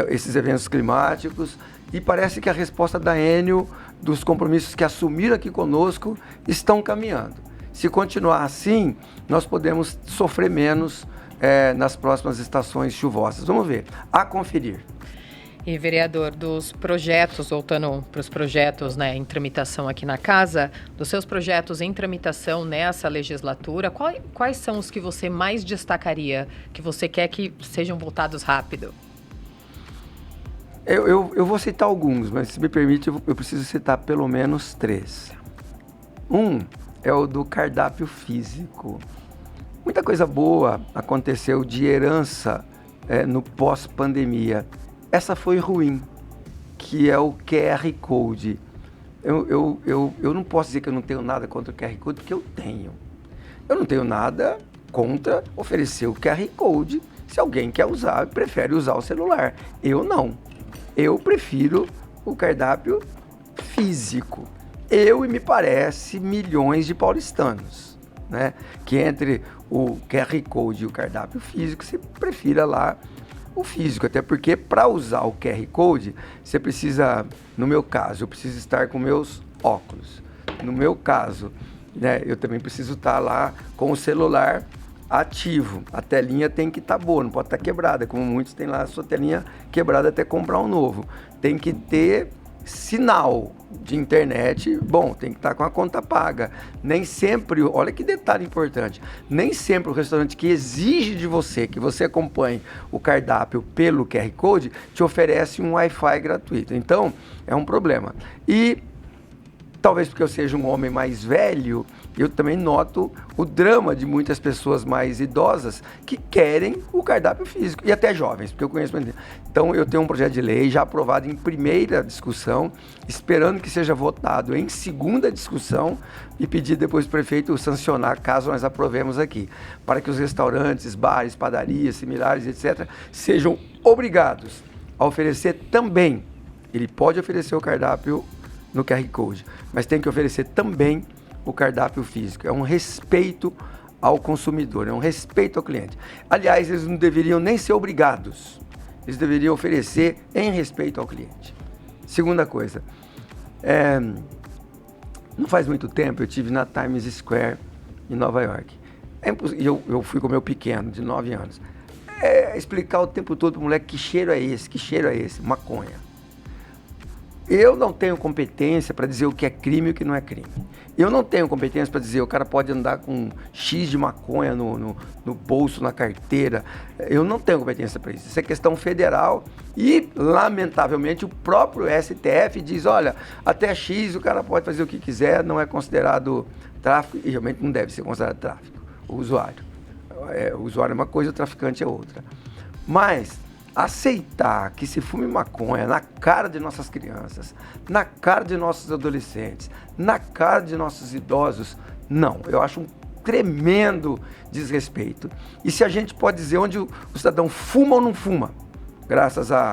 esses eventos climáticos, e parece que a resposta da Enel, dos compromissos que assumiram aqui conosco, estão caminhando. Se continuar assim, nós podemos sofrer menos nas próximas estações chuvosas. Vamos ver, a conferir. E, vereador, dos projetos, voltando para os projetos, né, em tramitação aqui na casa, dos seus projetos em tramitação nessa legislatura, quais são os que você mais destacaria, que você quer que sejam votados rápido? Eu vou citar alguns, mas se me permite, eu preciso citar pelo menos 3. Um é o do cardápio físico. Muita coisa boa aconteceu de herança no pós-pandemia. Essa foi ruim, que é o QR Code. Eu não posso dizer que eu não tenho nada contra o QR Code, porque eu tenho. Eu não tenho nada contra oferecer o QR Code se alguém quer usar, prefere usar o celular. Eu não. Eu prefiro o cardápio físico. Eu e me parece milhões de paulistanos, né? Que entre o QR Code e o cardápio físico, você prefira lá o físico, até porque para usar o QR Code, você precisa, no meu caso, eu preciso estar com meus óculos. No meu caso, né, eu também preciso estar lá com o celular ativo. A telinha tem que estar boa, não pode estar quebrada, como muitos têm lá a sua telinha quebrada até comprar um novo. Tem que ter sinal de internet, bom, tem que estar com a conta paga. Nem sempre, olha que detalhe importante, nem sempre o restaurante que exige de você que você acompanhe o cardápio pelo QR Code te oferece um Wi-Fi gratuito. Então, é um problema. E talvez porque eu seja um homem mais velho, eu também noto o drama de muitas pessoas mais idosas que querem o cardápio físico, e até jovens, porque eu conheço muito. Então eu tenho um projeto de lei já aprovado em primeira discussão, esperando que seja votado em segunda discussão e pedir depois ao prefeito sancionar, caso nós aprovemos aqui, para que os restaurantes, bares, padarias, similares, etc., sejam obrigados a oferecer também, ele pode oferecer o cardápio no QR Code, mas tem que oferecer também o cardápio físico. É um respeito ao consumidor, é um respeito ao cliente. Aliás, eles não deveriam nem ser obrigados, eles deveriam oferecer em respeito ao cliente. Segunda coisa, não faz muito tempo eu estive na Times Square em Nova York. Eu fui com o meu pequeno, de 9 anos. Explicar o tempo todo para o moleque que cheiro é esse, maconha. Eu não tenho competência para dizer o que é crime e o que não é crime. Eu não tenho competência para dizer o cara pode andar com X de maconha no bolso, na carteira. Eu não tenho competência para isso. Isso é questão federal e, lamentavelmente, o próprio STF diz, olha, até X o cara pode fazer o que quiser, não é considerado tráfico e realmente não deve ser considerado tráfico, o usuário. O usuário é uma coisa, o traficante é outra. Mas aceitar que se fume maconha na cara de nossas crianças, na cara de nossos adolescentes, na cara de nossos idosos, não. Eu acho um tremendo desrespeito. E se a gente pode dizer onde o cidadão fuma ou não fuma,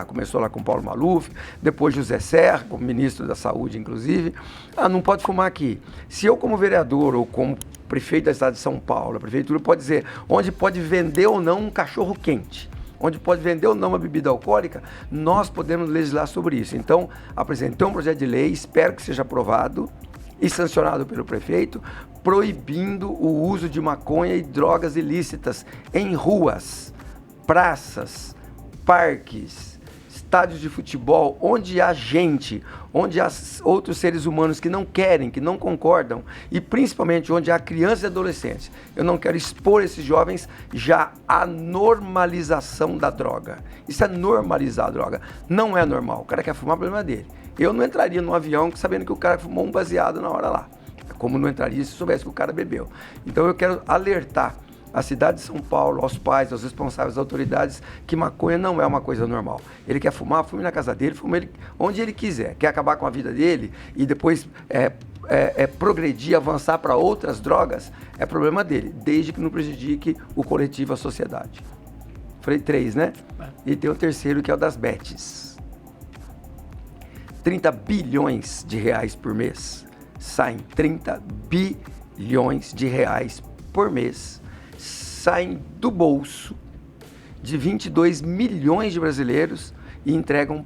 começou lá com Paulo Maluf, depois José Serra, como ministro da Saúde, inclusive, não pode fumar aqui. Se eu, como vereador ou como prefeito da cidade de São Paulo, a prefeitura pode dizer onde pode vender ou não um cachorro quente, onde pode vender ou não uma bebida alcoólica, nós podemos legislar sobre isso. Então, apresentei um projeto de lei, espero que seja aprovado e sancionado pelo prefeito, proibindo o uso de maconha e drogas ilícitas em ruas, praças, parques, estádios de futebol, onde há gente, onde há outros seres humanos que não querem, que não concordam, e principalmente onde há crianças e adolescentes. Eu não quero expor esses jovens já à normalização da droga. Isso é normalizar a droga. Não é normal. O cara quer fumar, o problema é dele. Eu não entraria num avião sabendo que o cara fumou um baseado na hora lá. Como não entraria se soubesse que o cara bebeu. Então eu quero alertar a cidade de São Paulo, aos pais, aos responsáveis, às autoridades, que maconha não é uma coisa normal. Ele quer fumar, fume na casa dele, fume ele onde ele quiser. Quer acabar com a vida dele e depois progredir, avançar para outras drogas, é problema dele, desde que não prejudique o coletivo, a sociedade. Falei 3, né? E tem o terceiro, que é o das bets. 30 bilhões de reais por mês. Saem 30 bilhões de reais por mês. Saem do bolso de 22 milhões de brasileiros e entregam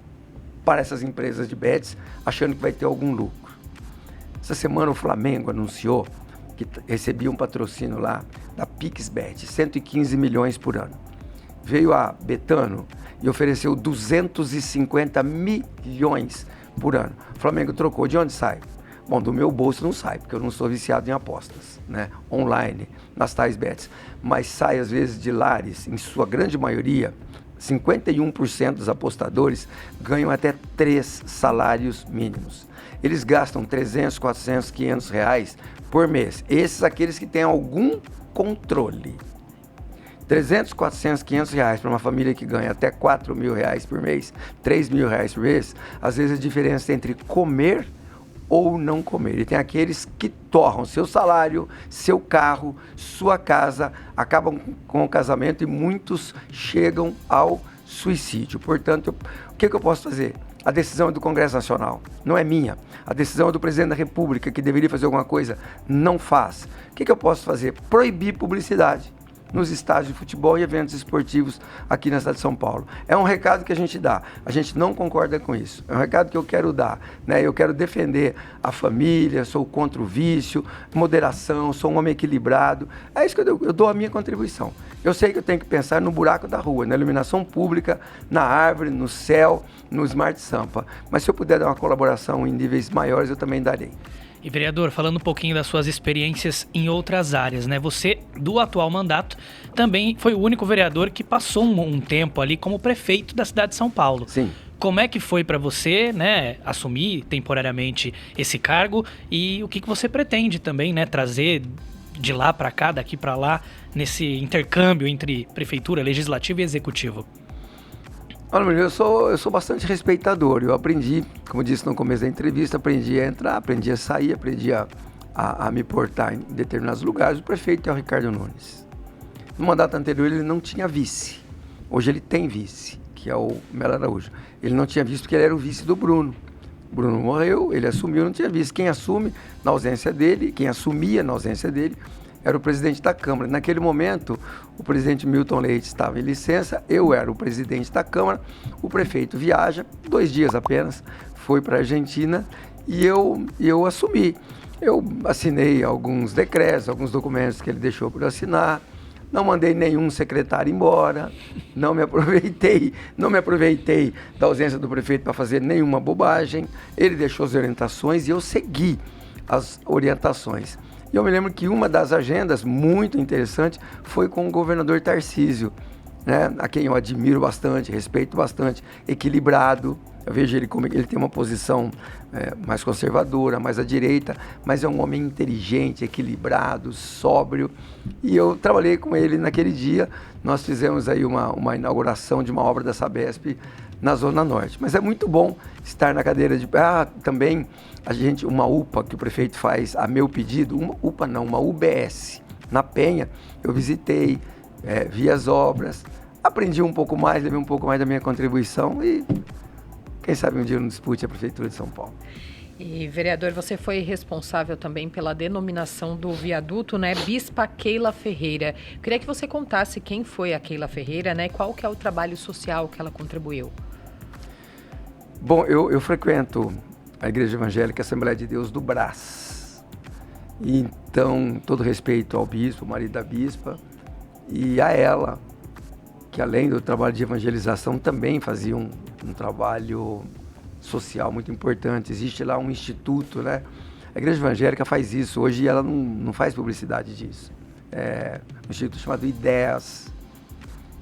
para essas empresas de bets, achando que vai ter algum lucro. Essa semana o Flamengo anunciou que recebia um patrocínio lá da PixBet, 115 milhões por ano. veio a Betano e ofereceu 250 milhões por ano. O Flamengo trocou, de onde sai? Bom, do meu bolso não sai, porque eu não sou viciado em apostas, né? Online, nas tais bets. Mas sai, às vezes, de lares, em sua grande maioria, 51% dos apostadores ganham até 3 salários mínimos. Eles gastam 300, 400, 500 reais por mês. Esses aqueles que têm algum controle. 300, 400, 500 reais para uma família que ganha até 4 mil reais por mês, 3 mil reais por mês, às vezes a diferença entre comer ou não comer. E tem aqueles que torram seu salário, seu carro, sua casa, acabam com o casamento e muitos chegam ao suicídio. Portanto, o que eu posso fazer? A decisão é do Congresso Nacional, não é minha. A decisão é do Presidente da República, que deveria fazer alguma coisa, não faz. O que eu posso fazer? Proibir publicidade nos estádios de futebol e eventos esportivos aqui na cidade de São Paulo. É um recado que a gente dá, a gente não concorda com isso. É um recado que eu quero dar, né? Eu quero defender a família, sou contra o vício, moderação, sou um homem equilibrado. É isso que eu dou a minha contribuição. Eu sei que eu tenho que pensar no buraco da rua, na iluminação pública, na árvore, no céu, no Smart Sampa. Mas se eu puder dar uma colaboração em níveis maiores, eu também darei. E, vereador, falando um pouquinho das suas experiências em outras áreas, né? Você, do atual mandato, também foi o único vereador que passou um tempo ali como prefeito da cidade de São Paulo. Sim. Como é que foi para você, né, assumir temporariamente esse cargo e o que você pretende também, né, trazer de lá para cá, daqui para lá, nesse intercâmbio entre prefeitura, legislativo e executivo? Olha, eu sou bastante respeitador. Eu aprendi, como disse no começo da entrevista, aprendi a entrar, aprendi a sair, aprendi a me portar em determinados lugares. O prefeito é o Ricardo Nunes. No mandato anterior ele não tinha vice. Hoje ele tem vice, que é o Melo Araújo. Ele não tinha vice porque ele era o vice do Bruno. O Bruno morreu, ele assumiu, não tinha vice. Quem assume na ausência dele, quem assumia na ausência dele, era o presidente da Câmara. Naquele momento, o presidente Milton Leite estava em licença, eu era o presidente da Câmara, o prefeito viaja, 2 dias apenas, foi para a Argentina e eu assumi. Eu assinei alguns decretos, alguns documentos que ele deixou para eu assinar, não mandei nenhum secretário embora, não me aproveitei da ausência do prefeito para fazer nenhuma bobagem, ele deixou as orientações e eu segui as orientações. E eu me lembro que uma das agendas muito interessante foi com o governador Tarcísio, né, a quem eu admiro bastante, respeito bastante, equilibrado. Eu vejo ele como ele tem uma posição mais conservadora, mais à direita, mas é um homem inteligente, equilibrado, sóbrio. E eu trabalhei com ele naquele dia. Nós fizemos aí uma inauguração de uma obra da Sabesp na Zona Norte. Mas é muito bom estar na cadeira de... também uma UPA que o prefeito faz a meu pedido, uma UBS, na Penha, eu visitei, vi as obras, aprendi um pouco mais, levei um pouco mais da minha contribuição e quem sabe um dia eu não dispute a Prefeitura de São Paulo. E, vereador, você foi responsável também pela denominação do viaduto, né, Bispa Keila Ferreira. Eu queria que você contasse quem foi a Keila Ferreira, né, e qual que é o trabalho social que ela contribuiu. Bom, eu frequento a Igreja Evangélica Assembleia de Deus do Brás. E, então, todo respeito ao bispo, o marido da bispa, e a ela, que além do trabalho de evangelização, também fazia um trabalho social muito importante. Existe lá um instituto, né? A Igreja Evangélica faz isso. Hoje ela não faz publicidade disso. É um instituto chamado Ideias.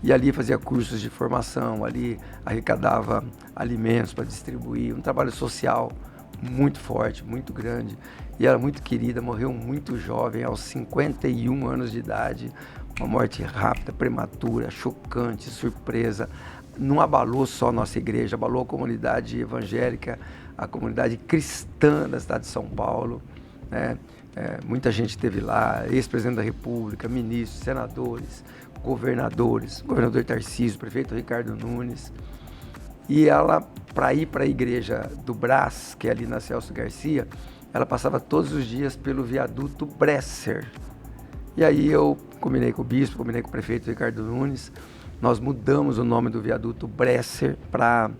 E ali fazia cursos de formação, ali arrecadava alimentos para distribuir. Um trabalho social muito forte, muito grande. E era muito querida, morreu muito jovem, aos 51 anos de idade. Uma morte rápida, prematura, chocante, surpresa. Não abalou só a nossa igreja, abalou a comunidade evangélica, a comunidade cristã da cidade de São Paulo, né? Muita gente esteve lá, ex-presidente da República, ministros, senadores, governadores, governador Tarcísio, prefeito Ricardo Nunes. E ela, para ir para a igreja do Brás, que é ali na Celso Garcia, ela passava todos os dias pelo viaduto Bresser. E aí eu combinei com o bispo, combinei com o prefeito Ricardo Nunes, nós mudamos o nome do viaduto Bresser para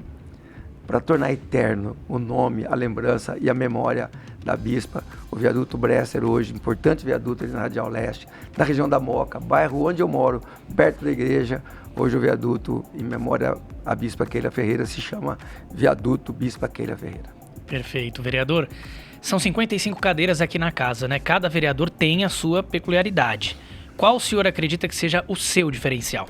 tornar eterno o nome, a lembrança e a memória da Bispa, o viaduto Bresser hoje, importante viaduto ali na Radial Leste, na região da Moca, bairro onde eu moro, perto da igreja. Hoje o viaduto, em memória à Bispa Keila Ferreira, se chama Viaduto Bispa Keila Ferreira. Perfeito, vereador. São 55 cadeiras aqui na casa, né? Cada vereador tem a sua peculiaridade. Qual o senhor acredita que seja o seu diferencial?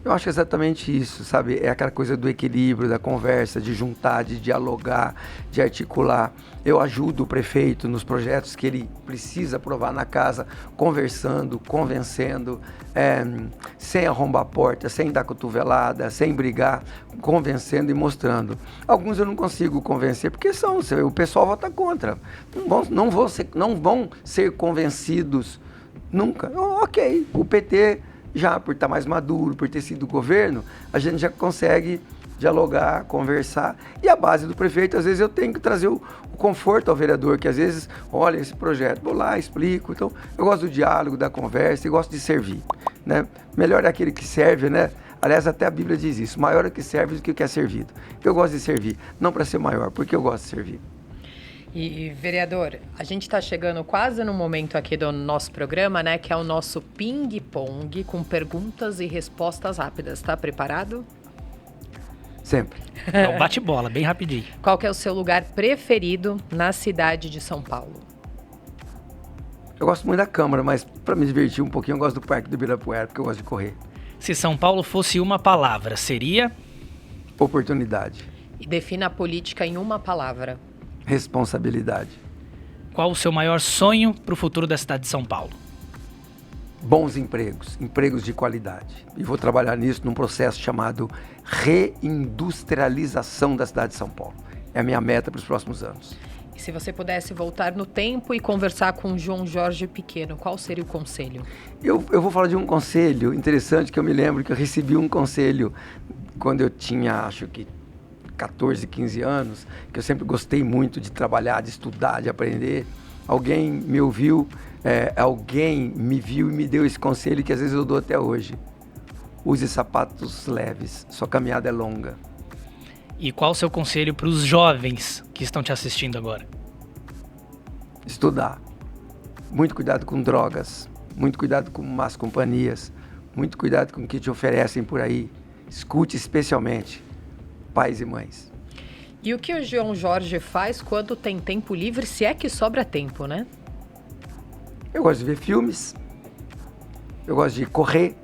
Eu acho exatamente isso, sabe? É aquela coisa do equilíbrio, da conversa, de juntar, de dialogar, de articular. Eu ajudo o prefeito nos projetos que ele precisa aprovar na casa, conversando, convencendo, sem arrombar a porta, sem dar cotovelada, sem brigar, convencendo e mostrando. Alguns eu não consigo convencer, porque o pessoal vota contra. Não vão ser convencidos nunca. Ok, o PT... Já por estar mais maduro, por ter sido governo, a gente já consegue dialogar, conversar. E a base do prefeito, às vezes eu tenho que trazer o conforto ao vereador, que às vezes, olha esse projeto, vou lá, explico. Então, eu gosto do diálogo, da conversa e gosto de servir, né? Melhor é aquele que serve, né? Aliás, até a Bíblia diz isso, maior é o que serve do que o que é servido. Eu gosto de servir, não para ser maior, porque eu gosto de servir. E, vereador, a gente está chegando quase no momento aqui do nosso programa, né? Que é o nosso ping-pong com perguntas e respostas rápidas. Está preparado? Sempre. É um bate-bola, bem rapidinho. Qual que é o seu lugar preferido na cidade de São Paulo? Eu gosto muito da Câmara, mas para me divertir um pouquinho, eu gosto do Parque do Ibirapuera, porque eu gosto de correr. Se São Paulo fosse uma palavra, seria? Oportunidade. E defina a política em uma palavra. Responsabilidade. Qual o seu maior sonho para o futuro da cidade de São Paulo? Bons empregos, empregos de qualidade. E vou trabalhar nisso num processo chamado reindustrialização da cidade de São Paulo. É a minha meta para os próximos anos. E se você pudesse voltar no tempo e conversar com o João Jorge pequeno, qual seria o conselho? Eu vou falar de um conselho interessante que eu me lembro que eu recebi um conselho quando eu tinha, acho que 14, 15 anos, que eu sempre gostei muito de trabalhar, de estudar, de aprender. Alguém me ouviu, alguém me viu e me deu esse conselho que às vezes eu dou até hoje. Use sapatos leves, sua caminhada é longa. E qual o seu conselho para os jovens que estão te assistindo agora? Estudar. Muito cuidado com drogas, muito cuidado com más companhias, muito cuidado com o que te oferecem por aí. Escute especialmente pais e mães. E o que o João Jorge faz quando tem tempo livre, se é que sobra tempo, né? Eu gosto de ver filmes, eu gosto de correr,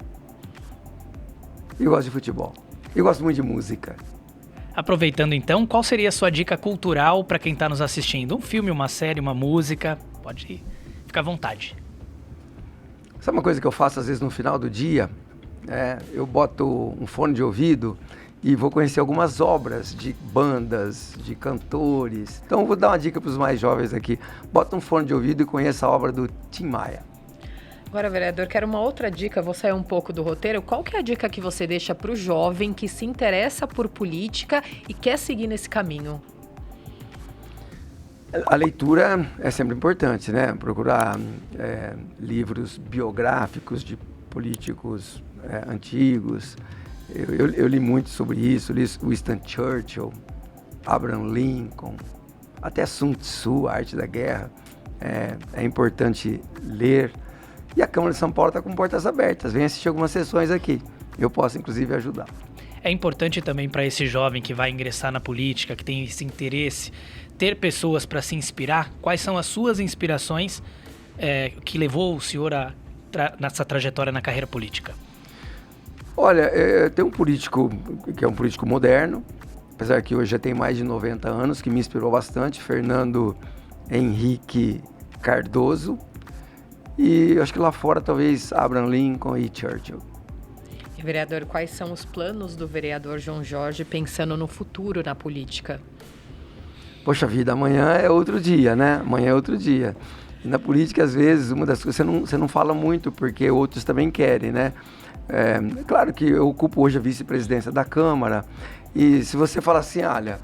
eu gosto de futebol, eu gosto muito de música. Aproveitando então, qual seria a sua dica cultural para quem está nos assistindo? Um filme, uma série, uma música? Pode ficar à vontade. Sabe uma coisa que eu faço às vezes no final do dia? Eu boto um fone de ouvido e vou conhecer algumas obras de bandas, de cantores. Então eu vou dar uma dica para os mais jovens aqui. Bota um fone de ouvido e conheça a obra do Tim Maia. Agora, vereador, quero uma outra dica, vou sair um pouco do roteiro. Qual que é a dica que você deixa para o jovem que se interessa por política e quer seguir nesse caminho? A leitura é sempre importante, né? Procurar livros biográficos de políticos antigos. Eu li muito sobre isso, li Winston Churchill, Abraham Lincoln, até Sun Tzu, A Arte da Guerra. É importante ler. E a Câmara de São Paulo está com portas abertas. Vem assistir algumas sessões aqui. Eu posso, inclusive, ajudar. É importante também para esse jovem que vai ingressar na política, que tem esse interesse, ter pessoas para se inspirar. Quais são as suas inspirações que levou o senhor nessa trajetória na carreira política? Olha, tem um político que é um político moderno, apesar que hoje já tem mais de 90 anos, que me inspirou bastante, Fernando Henrique Cardoso. E eu acho que lá fora talvez Abraham Lincoln e Churchill. E, vereador, quais são os planos do vereador João Jorge pensando no futuro na política? Poxa vida, amanhã é outro dia, né? Amanhã é outro dia. E na política, às vezes, uma das coisas você não fala muito, porque outros também querem, né? Claro que eu ocupo hoje a vice-presidência da Câmara, e se você falar assim, olha,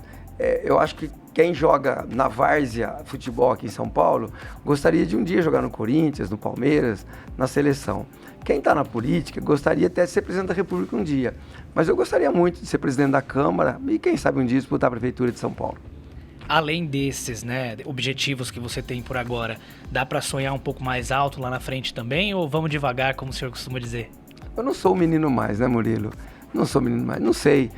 eu acho que quem joga na várzea futebol aqui em São Paulo, gostaria de um dia jogar no Corinthians, no Palmeiras, na seleção. Quem está na política gostaria até de ser presidente da República um dia, mas eu gostaria muito de ser presidente da Câmara e quem sabe um dia disputar a Prefeitura de São Paulo. Além desses, né, objetivos que você tem por agora, dá para sonhar um pouco mais alto lá na frente também, ou vamos devagar, como o senhor costuma dizer? Eu não sou um menino mais, né, Murilo? Não sou menino mais. Não sei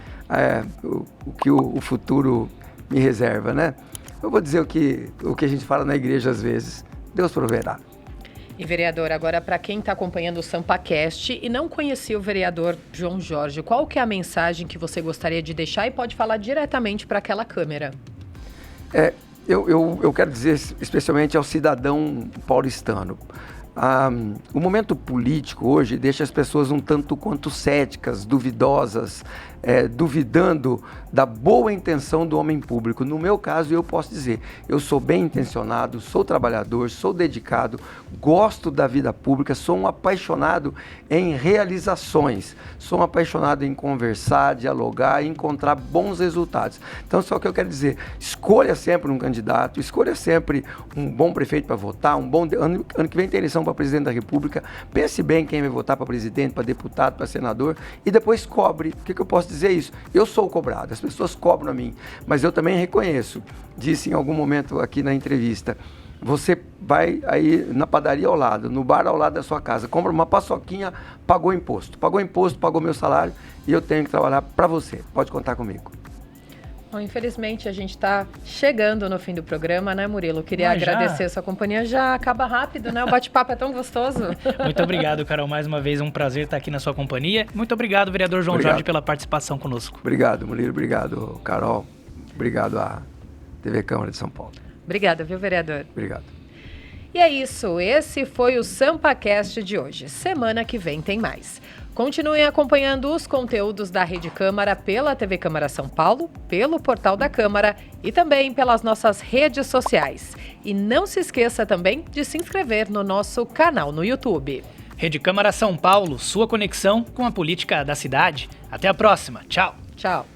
o que o futuro me reserva, né? Eu vou dizer o que a gente fala na igreja às vezes. Deus proverá. E, vereador, agora para quem está acompanhando o SampaCast e não conhecia o vereador João Jorge, qual que é a mensagem que você gostaria de deixar e pode falar diretamente para aquela câmera? Eu quero dizer especialmente ao cidadão paulistano. O momento político hoje deixa as pessoas um tanto quanto céticas, duvidosas, duvidando da boa intenção do homem público. No meu caso, eu posso dizer, eu sou bem intencionado, sou trabalhador, sou dedicado, gosto da vida pública, sou um apaixonado em realizações, sou um apaixonado em conversar, dialogar e encontrar bons resultados. Então, só que eu quero dizer, escolha sempre um candidato, escolha sempre um bom prefeito para votar, ano que vem tem eleição para presidente da República, pense bem quem vai votar para presidente, para deputado, para senador e depois cobre. O que eu posso dizer isso? Eu sou cobrado, as pessoas cobram a mim, mas eu também reconheço, disse em algum momento aqui na entrevista, você vai aí na padaria ao lado, no bar ao lado da sua casa, compra uma paçoquinha, pagou imposto, pagou meu salário e eu tenho que trabalhar para você, pode contar comigo. Bom, infelizmente, a gente está chegando no fim do programa, né, Murilo? Queria agradecer a sua companhia. Já acaba rápido, né? O bate-papo é tão gostoso. Muito obrigado, Carol. Mais uma vez, um prazer estar aqui na sua companhia. Muito obrigado, vereador João Jorge, pela participação conosco. Obrigado, Murilo. Obrigado, Carol. Obrigado à TV Câmara de São Paulo. Obrigada, viu, vereador? Obrigado. E é isso. Esse foi o SampaCast de hoje. Semana que vem tem mais. Continuem acompanhando os conteúdos da Rede Câmara pela TV Câmara São Paulo, pelo portal da Câmara e também pelas nossas redes sociais. E não se esqueça também de se inscrever no nosso canal no YouTube. Rede Câmara São Paulo, sua conexão com a política da cidade. Até a próxima. Tchau. Tchau.